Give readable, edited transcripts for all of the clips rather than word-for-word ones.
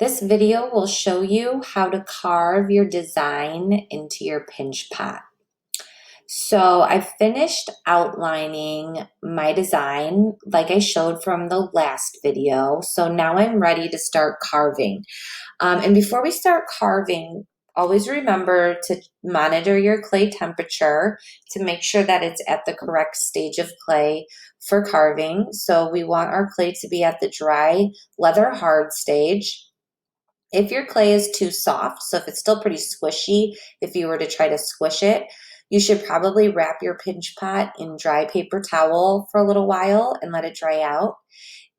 This video will show you how to carve your design into your pinch pot. So I finished outlining my design like I showed from the last video. So now I'm ready to start carving. And before we start carving, always remember to monitor your clay temperature to make sure that it's at the correct stage of clay for carving. So we want our clay to be at the dry, leather hard stage. If your clay is too soft, so if it's still pretty squishy, if you were to try to squish it, you should probably wrap your pinch pot in dry paper towel for a little while and let it dry out.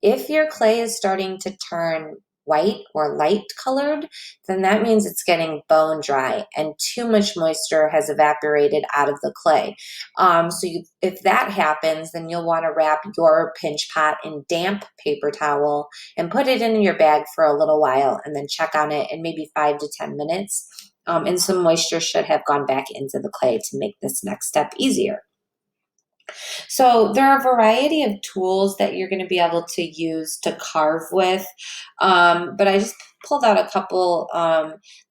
If your clay is starting to turn white or light colored, then that means it's getting bone dry and too much moisture has evaporated out of the clay. If that happens, then you'll want to wrap your pinch pot in damp paper towel and put it in your bag for a little while and then check on it in maybe 5 to 10 minutes. And some moisture should have gone back into the clay to make this next step easier. So there are a variety of tools that you're going to be able to use to carve with, but I just pulled out a couple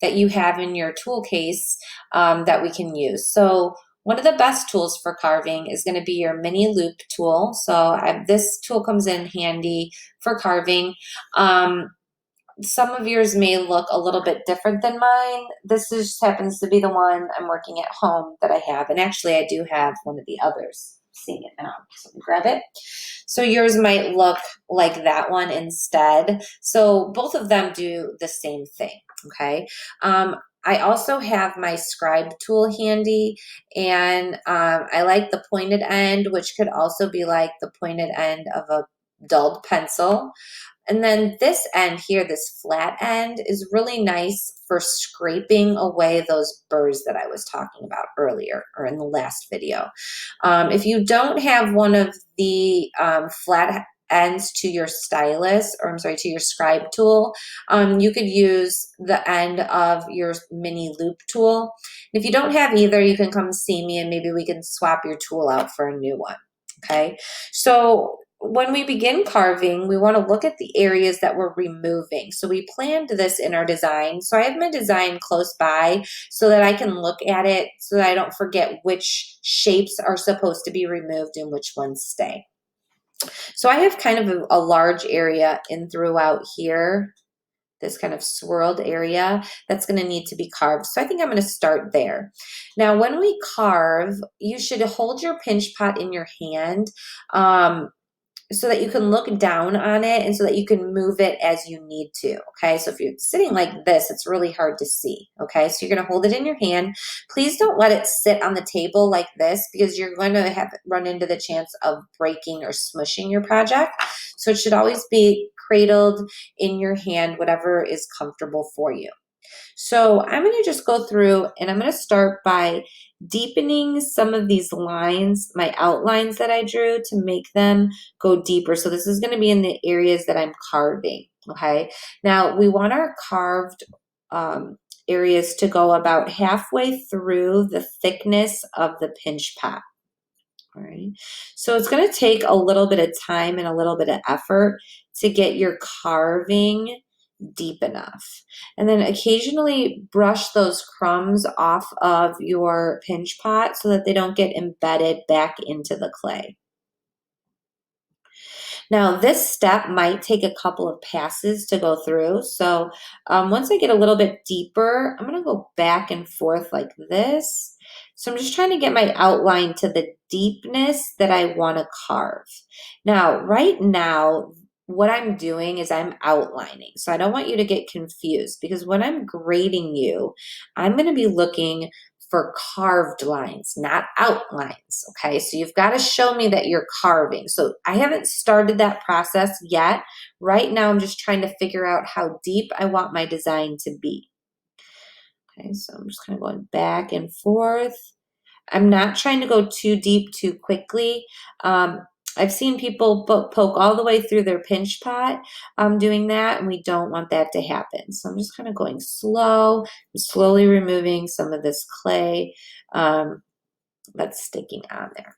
that you have in your tool case that we can use. So one of the best tools for carving is going to be your mini loop tool. So this tool comes in handy for carving. Some of yours may look a little bit different than mine. This just happens to be the one I'm working at home that I have. And actually, I do have one of the others. I'm seeing it now. So let me grab it. So yours might look like that one instead. So both of them do the same thing, okay? I also have my scribe tool handy, and I like the pointed end, which could also be like the pointed end of a dulled pencil. And then this end here, this flat end, is really nice for scraping away those burrs that I was talking about earlier or in the last video. If you don't have one of the flat ends to your stylus, or I'm sorry, to your scribe tool, you could use the end of your mini loop tool. If you don't have either, you can come see me and maybe we can swap your tool out for a new one. Okay, so when we begin carving, we want to look at the areas that we're removing. So we planned this in our design. So I have my design close by so that I can look at it so that I don't forget which shapes are supposed to be removed and which ones stay. So I have kind of a large area in throughout here, this kind of swirled area that's going to need to be carved. So I think I'm going to start there. Now, when we carve, you should hold your pinch pot in your hand so that you can look down on it and so that you can move it as you need to, okay? So if you're sitting like this, it's really hard to see, okay? So you're gonna hold it in your hand. Please don't let it sit on the table like this because you're going to run into the chance of breaking or smushing your project. So it should always be cradled in your hand, whatever is comfortable for you. So I'm going to just go through and I'm going to start by deepening some of these lines, my outlines that I drew, to make them go deeper. So this is going to be in the areas that I'm carving, okay? Now we want our carved areas to go about halfway through the thickness of the pinch pot. All right, so it's going to take a little bit of time and a little bit of effort to get your carving deep enough. And then occasionally brush those crumbs off of your pinch pot so that they don't get embedded back into the clay. Now this step might take a couple of passes to go through. So once I get a little bit deeper, I'm going to go back and forth like this. So I'm just trying to get my outline to the deepness that I want to carve. Now, right now, what I'm doing is I'm outlining. So I don't want you to get confused because when I'm grading you, I'm going to be looking for carved lines, not outlines, okay? So you've got to show me that you're carving. So I haven't started that process yet. Right now, I'm just trying to figure out how deep I want my design to be. Okay, so I'm just kind of going back and forth. I'm not trying to go too deep too quickly. I've seen people poke all the way through their pinch pot doing that, and we don't want that to happen. So I'm just kind of going slow, slowly removing some of this clay that's sticking on there.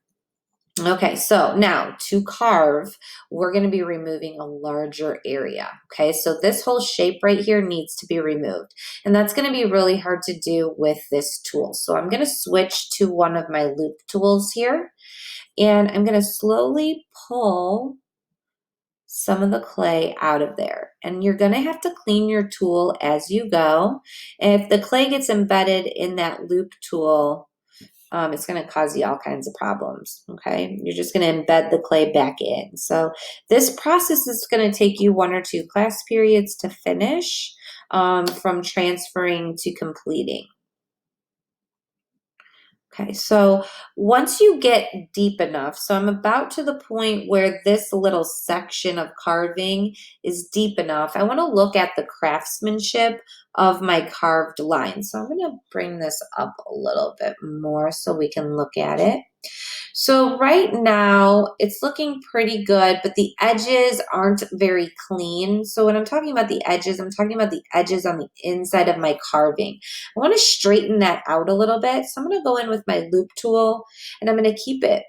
Okay, so now to carve, we're going to be removing a larger area. Okay, so this whole shape right here needs to be removed. And that's going to be really hard to do with this tool. So I'm going to switch to one of my loop tools here. And I'm going to slowly pull some of the clay out of there. And you're going to have to clean your tool as you go. And if the clay gets embedded in that loop tool, it's going to cause you all kinds of problems. Okay, you're just going to embed the clay back in. So this process is going to take you 1 or 2 class periods to finish, from transferring to completing. Okay, so once you get deep enough, so I'm about to the point where this little section of carving is deep enough, I want to look at the craftsmanship of my carved line. So I'm going to bring this up a little bit more so we can look at it. So right now it's looking pretty good, but the edges aren't very clean. So when I'm talking about the edges, I'm talking about the edges on the inside of my carving. I want to straighten that out a little bit. So I'm going to go in with my loop tool and I'm going to keep it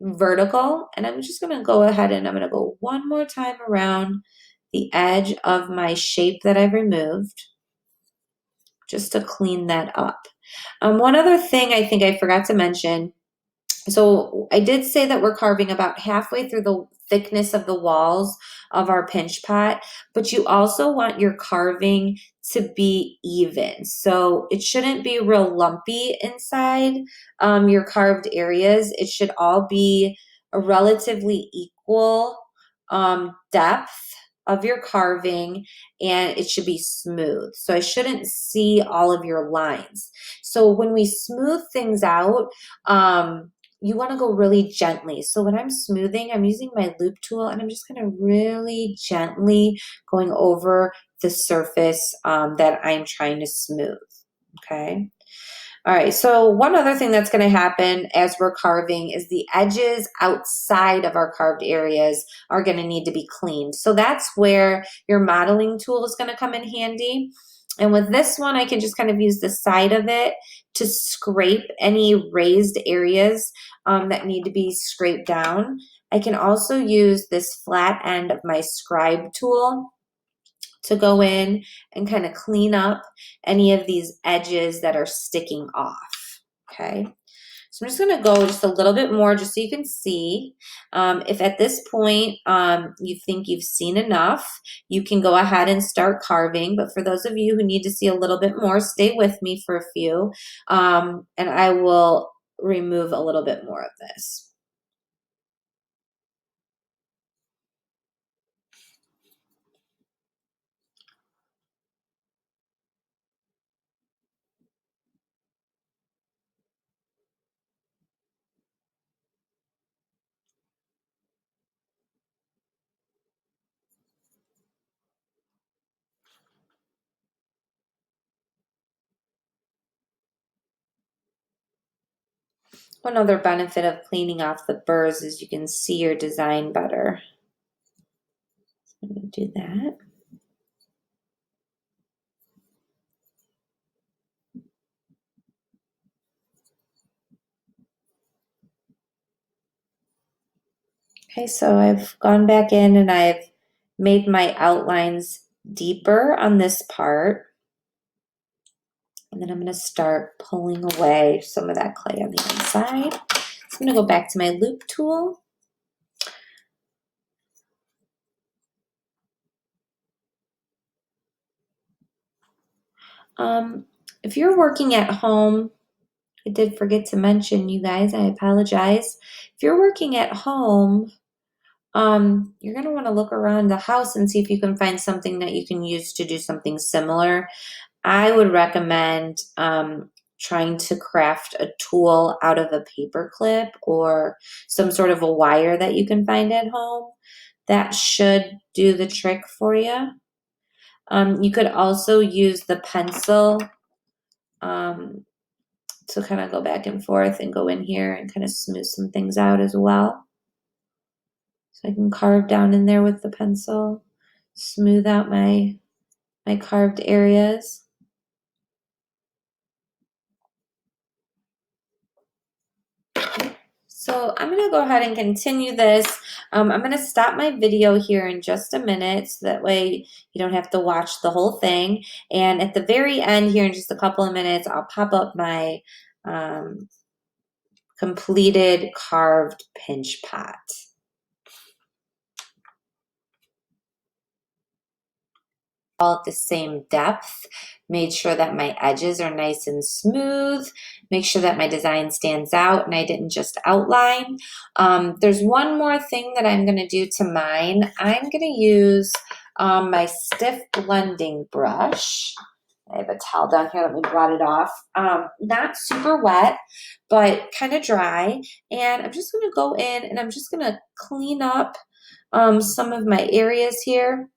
vertical. And I'm just going to go ahead and I'm going to go one more time around the edge of my shape that I've removed just to clean that up. One other thing I think I forgot to mention. So I did say that we're carving about halfway through the thickness of the walls of our pinch pot, but you also want your carving to be even. So it shouldn't be real lumpy inside your carved areas. It should all be a relatively equal depth of your carving, and it should be smooth. So I shouldn't see all of your lines. So when we smooth things out, you want to go really gently. So when I'm smoothing, I'm using my loop tool and I'm just going to really gently going over the surface that I'm trying to smooth. Okay. All right, so one other thing that's going to happen as we're carving is the edges outside of our carved areas are going to need to be cleaned. So that's where your modeling tool is going to come in handy. And with this one, I can just kind of use the side of it to scrape any raised areas that need to be scraped down. I can also use this flat end of my scribe tool to go in and kind of clean up any of these edges that are sticking off. Okay. So I'm just going to go just a little bit more just so you can see. If at this point you think you've seen enough, you can go ahead and start carving. But for those of you who need to see a little bit more, stay with me for a few, and I will remove a little bit more of this. One other benefit of cleaning off the burrs is you can see your design better. So I'm going to do that. Okay, so I've gone back in and I've made my outlines deeper on this part. And then I'm going to start pulling away some of that clay on the inside. So I'm going to go back to my loop tool. If you're working at home, I did forget to mention, you guys, I apologize. If you're working at home, you're going to want to look around the house and see if you can find something that you can use to do something similar. I would recommend trying to craft a tool out of a paper clip or some sort of a wire that you can find at home. That should do the trick for you. You could also use the pencil to kind of go back and forth and go in here and kind of smooth some things out as well. So I can carve down in there with the pencil, smooth out my carved areas. So I'm going to go ahead and continue this. I'm going to stop my video here in just a minute so that way you don't have to watch the whole thing. And at the very end here in just a couple of minutes, I'll pop up my completed carved pinch pot. All at the same depth, made sure that my edges are nice and smooth, make sure that my design stands out and I didn't just outline. There's one more thing that I'm going to do to mine. I'm going to use my stiff blending brush. I have a towel down here. Let me blot it off. Not super wet, but kind of dry. And I'm just going to go in and I'm just going to clean up some of my areas here.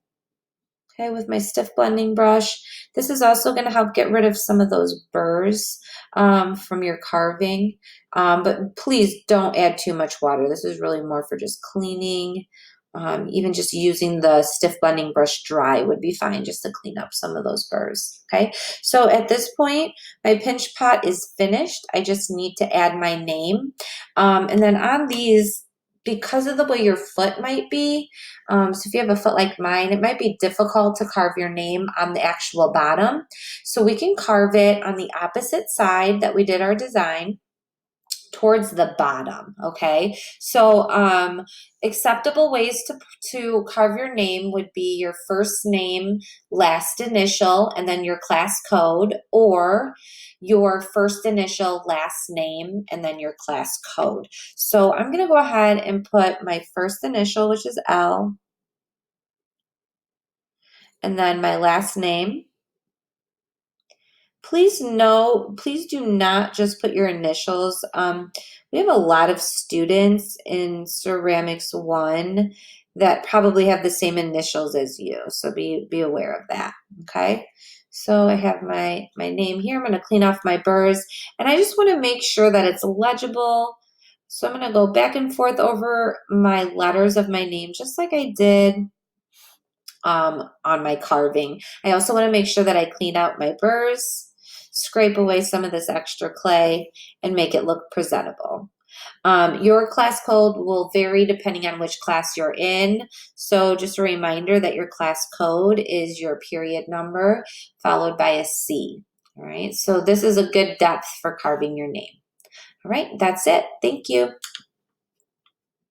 Okay, with my stiff blending brush. This is also going to help get rid of some of those burrs from your carving. But please don't add too much water. This is really more for just cleaning. Even just using the stiff blending brush dry would be fine just to clean up some of those burrs. Okay, so at this point, my pinch pot is finished. I just need to add my name. And then on these, because of the way your foot might be, so if you have a foot like mine, it might be difficult to carve your name on the actual bottom. So we can carve it on the opposite side that we did our design towards the bottom. Okay, so acceptable ways to carve your name would be your first name, last initial, and then your class code, or your first initial, last name, and then your class code. So I'm going to go ahead and put my first initial, which is L, and then my last name. Please do not just put your initials. We have a lot of students in Ceramics 1 that probably have the same initials as you, so be aware of that, okay? So I have my name here. I'm going to clean off my burrs, and I just want to make sure that it's legible. So I'm going to go back and forth over my letters of my name, just like I did on my carving. I also want to make sure that I clean out my burrs, scrape away some of this extra clay, and make it look presentable. Your class code will vary depending on which class you're in. So just a reminder that your class code is your period number followed by a C. All right, so this is a good depth for carving your name. All right, that's it. Thank you.